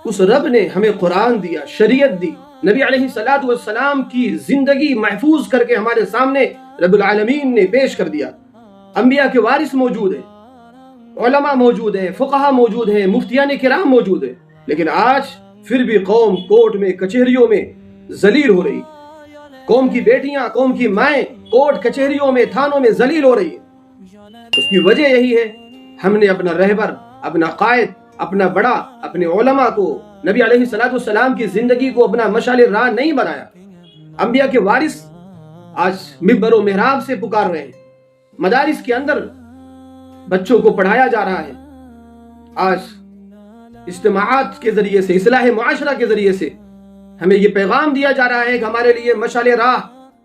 اس رب نے ہمیں قرآن دیا، شریعت دی، نبی علیہ الصلوۃ والسلام کی زندگی محفوظ کر کے ہمارے سامنے رب العالمین نے پیش کر دیا۔ انبیاء کے وارث موجود ہیں، علماء موجود ہیں، فقہا موجود ہیں، مفتیان کرام موجود ہیں، لیکن آج پھر بھی قوم کورٹ میں، کچہریوں میں ذلیل ہو رہی، قوم کی بیٹیاں، قوم کی مائیں کورٹ کچہریوں میں، تھانوں میں ذلیل ہو رہی ہیں۔ اس کی وجہ یہی ہے، ہم نے اپنا رہبر، اپنا قائد، اپنا بڑا، اپنے علماء کو، نبی علیہ الصلوۃ والسلام کی زندگی کو اپنا مشعل راہ نہیں بنایا۔ انبیاء کے وارث آج ممبر و محراب سے پکار رہے ہیں، مدارس کے اندر بچوں کو پڑھایا جا رہا ہے، آج اجتماعات کے ذریعے سے، اصلاح معاشرہ کے ذریعے سے ہمیں یہ پیغام دیا جا رہا ہے کہ ہمارے لیے مشعل راہ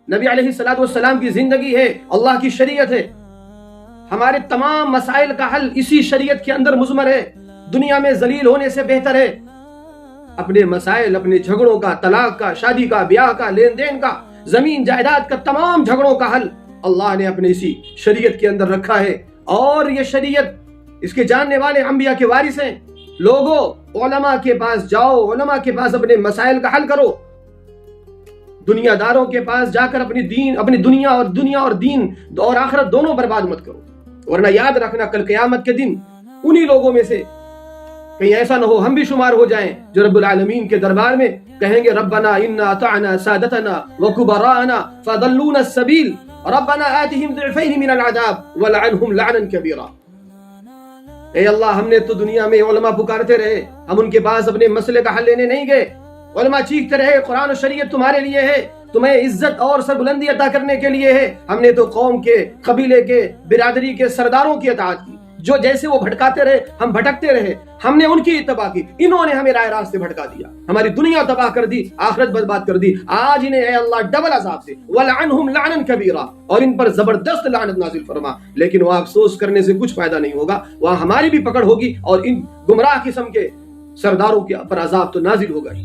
نبی علیہ الصلوۃ والسلام کی زندگی ہے، اللہ کی شریعت ہے، ہمارے تمام مسائل کا حل اسی شریعت کے اندر مضمر ہے۔ دنیا میں ذلیل ہونے سے بہتر ہے اپنے مسائل، اپنے جھگڑوں کا، طلاق کا، شادی کا، بیاہ کا، لین دین کا، زمین جائیداد کا، تمام جھگڑوں کا حل اللہ نے اپنے اسی شریعت کے اندر رکھا ہے۔ اور یہ شریعت، اس کے جاننے والے انبیاء کے وارث ہیں۔ لوگوں، علماء کے پاس جاؤ، علماء کے پاس اپنے مسائل کا حل کرو، دنیا داروں کے پاس جا کر اپنی دنیا اور دین اور آخرت دونوں برباد مت کرو، ورنہ یاد رکھنا کل قیامت کے دن انہی لوگوں میں سے کہیں ایسا نہ ہو ہم بھی شمار ہو جائیں جو رب العالمین کے دربار میں کہیں گے ربنا انا اطعنا سادتنا وکبراءنا فضلونا السبیل ربنا آتهم ضعفین من العذاب ولعنهم لعنا کبیرا۔ اے اللہ، ہم نے تو دنیا میں علماء پکارتے رہے، ہم ان کے پاس اپنے مسئلے کا حل لینے نہیں گئے، علماء چیختے رہے قرآن و شریعت تمہارے لیے ہے، تمہیں عزت اور سربلندی عطا کرنے کے لیے ہے، ہم نے تو قوم کے، قبیلے کے، برادری کے سرداروں کی اطاعت کی، جو جیسے وہ بھٹکاتے رہے ہم بھٹکتے رہے، ہم نے ان کی اتباع کی، انہوں نے ہمیں رائے راست سے بھٹکا دیا، ہماری دنیا تباہ کر دی، آخرت برباد کر دی۔ آج انہیں اے اللہ ڈبل عذاب سے وَلَعَنْهُمْ لَعْنًا كَبِيرًا، اور ان پر زبردست لعنت نازل فرما۔ لیکن وہاں افسوس کرنے سے کچھ فائدہ نہیں ہوگا، وہاں ہماری بھی پکڑ ہوگی اور ان گمراہ قسم کے سرداروں کے پر عذاب تو نازل ہوگا ہی۔